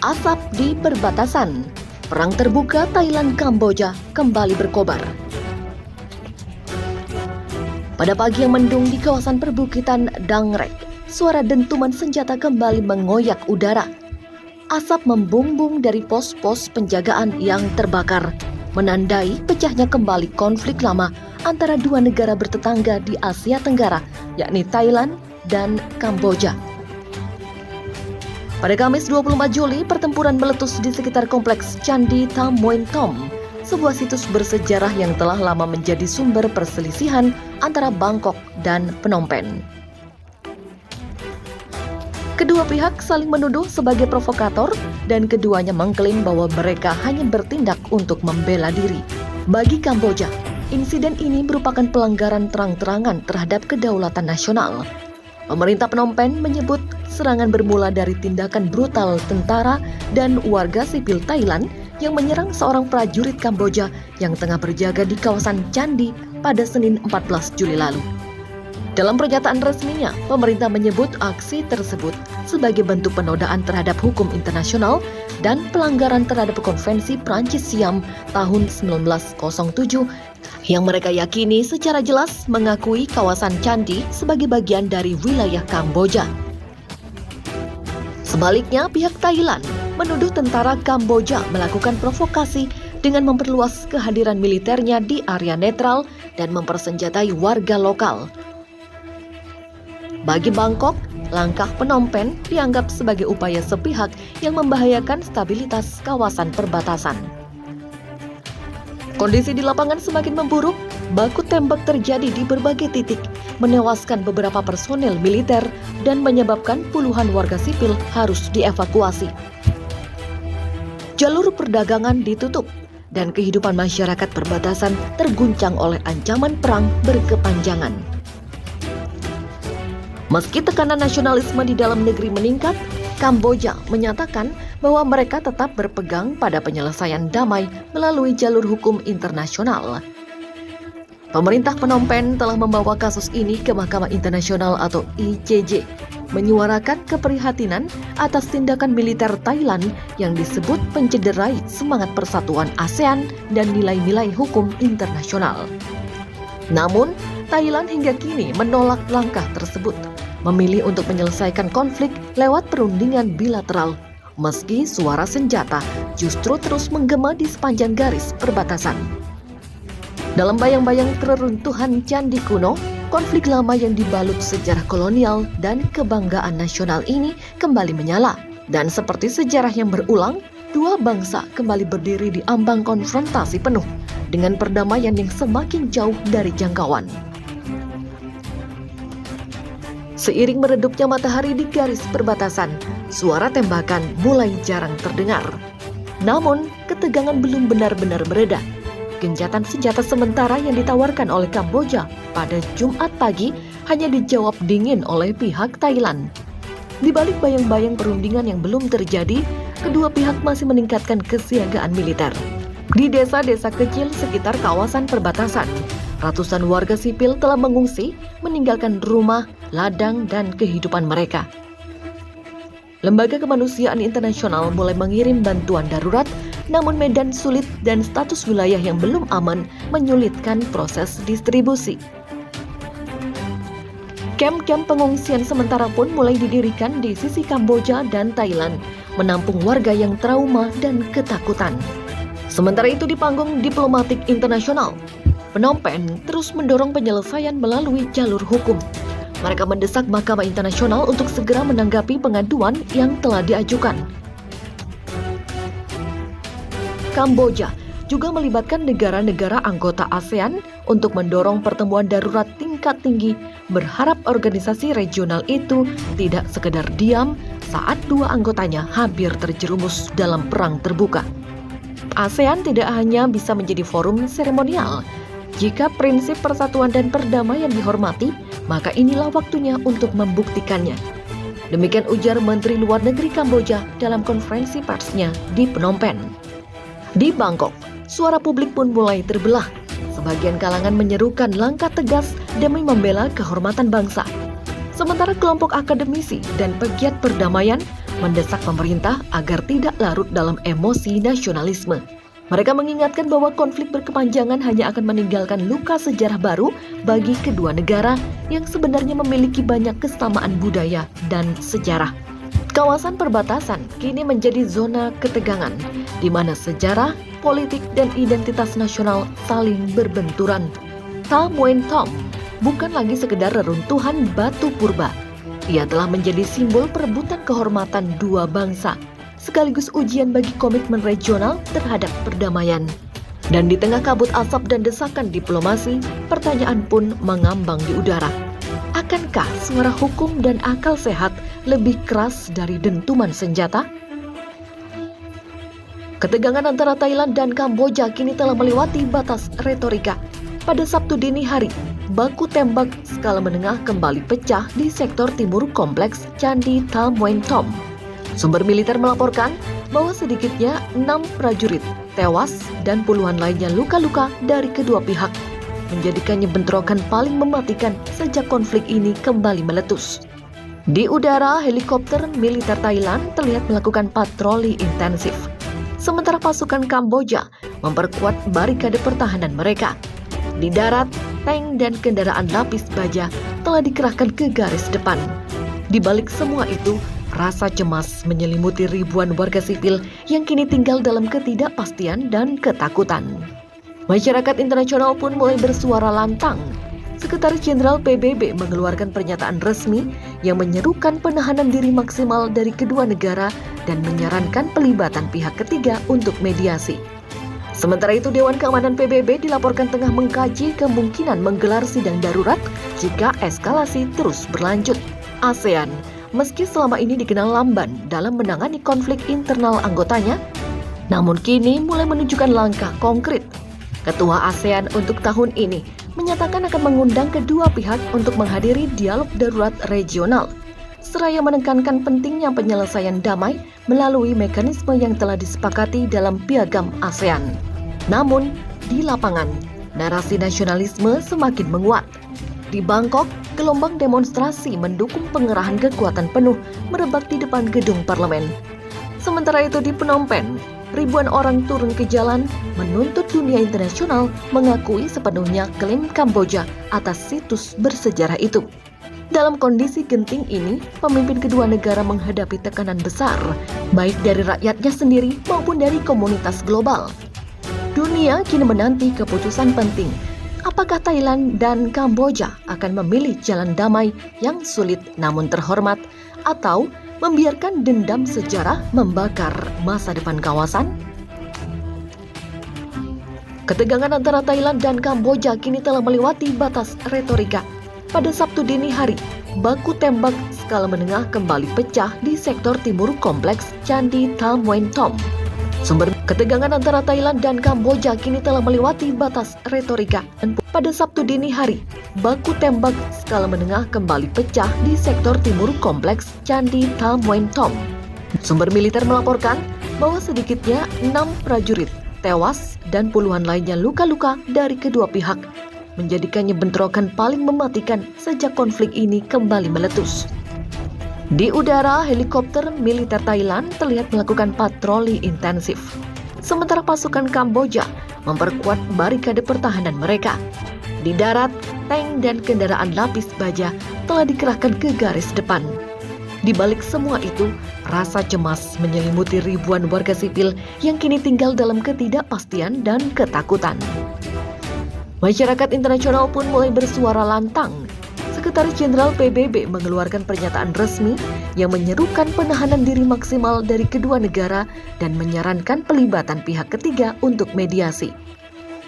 Asap di perbatasan. Perang terbuka Thailand-Kamboja kembali berkobar. Pada pagi yang mendung di kawasan perbukitan Dangrek, suara dentuman senjata kembali mengoyak udara. Asap membumbung dari pos-pos penjagaan yang terbakar, menandai pecahnya kembali konflik lama antara dua negara bertetangga di Asia Tenggara, yakni Thailand dan Kamboja. Pada Kamis 24 Juli, pertempuran meletus di sekitar kompleks Candi Tham Mueang Thom, sebuah situs bersejarah yang telah lama menjadi sumber perselisihan antara Bangkok dan Phnom Penh. Kedua pihak saling menuduh sebagai provokator dan keduanya mengklaim bahwa mereka hanya bertindak untuk membela diri. Bagi Kamboja, insiden ini merupakan pelanggaran terang-terangan terhadap kedaulatan nasional. Pemerintah Phnom Penh menyebut serangan bermula dari tindakan brutal tentara dan warga sipil Thailand yang menyerang seorang prajurit Kamboja yang tengah berjaga di kawasan Candi pada Senin 14 Juli lalu. Dalam pernyataan resminya, pemerintah menyebut aksi tersebut sebagai bentuk penodaan terhadap hukum internasional dan pelanggaran terhadap Konvensi Prancis-Siam tahun 1907 yang mereka yakini secara jelas mengakui kawasan Candi sebagai bagian dari wilayah Kamboja. Sebaliknya, pihak Thailand menuduh tentara Kamboja melakukan provokasi dengan memperluas kehadiran militernya di area netral dan mempersenjatai warga lokal. Bagi Bangkok, langkah Phnom Penh dianggap sebagai upaya sepihak yang membahayakan stabilitas kawasan perbatasan. Kondisi di lapangan semakin memburuk, baku tembak terjadi di berbagai titik, menewaskan beberapa personel militer dan menyebabkan puluhan warga sipil harus dievakuasi. Jalur perdagangan ditutup dan kehidupan masyarakat perbatasan terguncang oleh ancaman perang berkepanjangan. Meski tekanan nasionalisme di dalam negeri meningkat, Kamboja menyatakan bahwa mereka tetap berpegang pada penyelesaian damai melalui jalur hukum internasional. Pemerintah Phnom Penh telah membawa kasus ini ke Mahkamah Internasional atau ICJ, menyuarakan keprihatinan atas tindakan militer Thailand yang disebut mencederai semangat persatuan ASEAN dan nilai-nilai hukum internasional. Namun, Thailand hingga kini menolak langkah tersebut, memilih untuk menyelesaikan konflik lewat perundingan bilateral, meski suara senjata justru terus menggema di sepanjang garis perbatasan. Dalam bayang-bayang keruntuhan candi kuno, konflik lama yang dibalut sejarah kolonial dan kebanggaan nasional ini kembali menyala. Dan seperti sejarah yang berulang, dua bangsa kembali berdiri di ambang konfrontasi penuh dengan perdamaian yang semakin jauh dari jangkauan. Seiring meredupnya matahari di garis perbatasan, suara tembakan mulai jarang terdengar. Namun, ketegangan belum benar-benar mereda. Gencatan senjata sementara yang ditawarkan oleh Kamboja pada Jumat pagi hanya dijawab dingin oleh pihak Thailand. Di balik bayang-bayang perundingan yang belum terjadi, kedua pihak masih meningkatkan kesiagaan militer. Di desa-desa kecil sekitar kawasan perbatasan, ratusan warga sipil telah mengungsi, meninggalkan rumah, ladang, dan kehidupan mereka. Lembaga kemanusiaan internasional mulai mengirim bantuan darurat, namun medan sulit dan status wilayah yang belum aman menyulitkan proses distribusi. Kamp-kamp pengungsian sementara pun mulai didirikan di sisi Kamboja dan Thailand, menampung warga yang trauma dan ketakutan. Sementara itu di panggung diplomatik internasional, Phnom Penh terus mendorong penyelesaian melalui jalur hukum. Mereka mendesak Mahkamah Internasional untuk segera menanggapi pengaduan yang telah diajukan. Kamboja juga melibatkan negara-negara anggota ASEAN untuk mendorong pertemuan darurat tingkat tinggi, berharap organisasi regional itu tidak sekedar diam saat dua anggotanya hampir terjerumus dalam perang terbuka. ASEAN tidak hanya bisa menjadi forum seremonial. Jika prinsip persatuan dan perdamaian dihormati, maka inilah waktunya untuk membuktikannya. Demikian ujar Menteri Luar Negeri Kamboja dalam konferensi persnya di Phnom Penh. Di Bangkok, suara publik pun mulai terbelah. Sebagian kalangan menyerukan langkah tegas demi membela kehormatan bangsa. Sementara kelompok akademisi dan pegiat perdamaian mendesak pemerintah agar tidak larut dalam emosi nasionalisme. Mereka mengingatkan bahwa konflik berkepanjangan hanya akan meninggalkan luka sejarah baru bagi kedua negara yang sebenarnya memiliki banyak kesamaan budaya dan sejarah. Kawasan perbatasan kini menjadi zona ketegangan, di mana sejarah, politik, dan identitas nasional saling berbenturan. Tham Nguyen Tom bukan lagi sekedar reruntuhan batu purba. Ia telah menjadi simbol perebutan kehormatan dua bangsa, sekaligus ujian bagi komitmen regional terhadap perdamaian. Dan di tengah kabut asap dan desakan diplomasi, pertanyaan pun mengambang di udara. Akankah suara hukum dan akal sehat lebih keras dari dentuman senjata? Ketegangan antara Thailand dan Kamboja kini telah melewati batas retorika. Pada Sabtu dini hari, baku tembak skala menengah kembali pecah di sektor timur kompleks Candi Tham Nguyen Tom. Sumber militer melaporkan bahwa sedikitnya 6 prajurit tewas dan puluhan lainnya luka-luka dari kedua pihak, menjadikannya bentrokan paling mematikan sejak konflik ini kembali meletus. Di udara, helikopter militer Thailand terlihat melakukan patroli intensif, sementara pasukan Kamboja memperkuat barikade pertahanan mereka. Di darat, tank dan kendaraan lapis baja telah dikerahkan ke garis depan. Di balik semua itu, rasa cemas menyelimuti ribuan warga sipil yang kini tinggal dalam ketidakpastian dan ketakutan. Masyarakat internasional pun mulai bersuara lantang. Sekretaris Jenderal PBB mengeluarkan pernyataan resmi yang menyerukan penahanan diri maksimal dari kedua negara dan menyarankan pelibatan pihak ketiga untuk mediasi. Sementara itu, Dewan Keamanan PBB dilaporkan tengah mengkaji kemungkinan menggelar sidang darurat jika eskalasi terus berlanjut. ASEAN, meski selama ini dikenal lamban dalam menangani konflik internal anggotanya, namun kini mulai menunjukkan langkah konkret. Ketua ASEAN untuk tahun ini menyatakan akan mengundang kedua pihak untuk menghadiri dialog darurat regional, seraya menekankan pentingnya penyelesaian damai melalui mekanisme yang telah disepakati dalam Piagam ASEAN. Namun, di lapangan, narasi nasionalisme semakin menguat. Di Bangkok, gelombang demonstrasi mendukung pengerahan kekuatan penuh merebak di depan gedung parlemen. Sementara itu di Phnom Penh, ribuan orang turun ke jalan menuntut dunia internasional mengakui sepenuhnya klaim Kamboja atas situs bersejarah itu. Dalam kondisi genting ini, pemimpin kedua negara menghadapi tekanan besar, baik dari rakyatnya sendiri maupun dari komunitas global. Dunia kini menanti keputusan penting. Apakah Thailand dan Kamboja akan memilih jalan damai yang sulit namun terhormat, atau membiarkan dendam sejarah membakar masa depan kawasan? Ketegangan antara Thailand dan Kamboja kini telah melewati batas retorika. Pada Sabtu dini hari, baku tembak skala menengah kembali pecah di sektor timur kompleks Candi Tham Nguyen Tom. Sumber ketegangan antara Thailand dan Kamboja kini telah melewati batas retorika. Pada Sabtu dini hari, baku tembak skala menengah kembali pecah di sektor timur kompleks Candi Tham Nguyen Tom. Sumber militer melaporkan bahwa sedikitnya 6 prajurit tewas dan puluhan lainnya luka-luka dari kedua pihak, menjadikannya bentrokan paling mematikan sejak konflik ini kembali meletus. Di udara, helikopter militer Thailand terlihat melakukan patroli intensif, sementara pasukan Kamboja memperkuat barikade pertahanan mereka. Di darat, tank dan kendaraan lapis baja telah dikerahkan ke garis depan. Di balik semua itu, rasa cemas menyelimuti ribuan warga sipil yang kini tinggal dalam ketidakpastian dan ketakutan. Masyarakat internasional pun mulai bersuara lantang. Sekretaris Jenderal PBB mengeluarkan pernyataan resmi yang menyerukan penahanan diri maksimal dari kedua negara dan menyarankan pelibatan pihak ketiga untuk mediasi.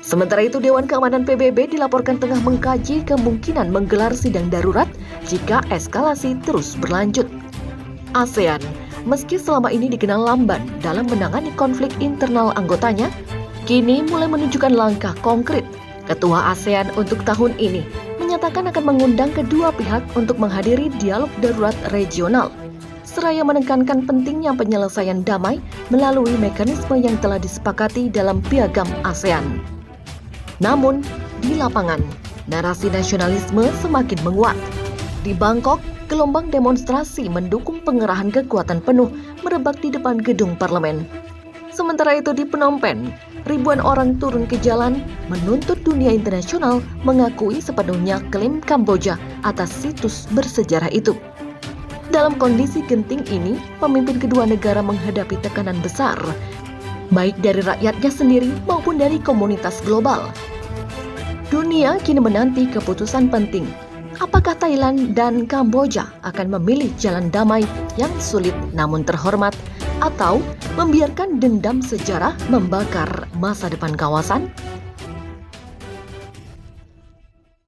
Sementara itu, Dewan Keamanan PBB dilaporkan tengah mengkaji kemungkinan menggelar sidang darurat jika eskalasi terus berlanjut. ASEAN, meski selama ini dikenal lamban dalam menangani konflik internal anggotanya, kini mulai menunjukkan langkah konkret. Ketua ASEAN untuk tahun ini menyatakan akan mengundang kedua pihak untuk menghadiri dialog darurat regional, seraya menekankan pentingnya penyelesaian damai melalui mekanisme yang telah disepakati dalam Piagam ASEAN. Namun, di lapangan, narasi nasionalisme semakin menguat. Di Bangkok, gelombang demonstrasi mendukung pengerahan kekuatan penuh merebak di depan gedung parlemen. Sementara itu di Phnom Penh, ribuan orang turun ke jalan menuntut dunia internasional mengakui sepenuhnya klaim Kamboja atas situs bersejarah itu. Dalam kondisi genting ini, pemimpin kedua negara menghadapi tekanan besar, baik dari rakyatnya sendiri maupun dari komunitas global. Dunia kini menanti keputusan penting. Apakah Thailand dan Kamboja akan memilih jalan damai yang sulit namun terhormat, atau membiarkan dendam sejarah membakar masa depan kawasan?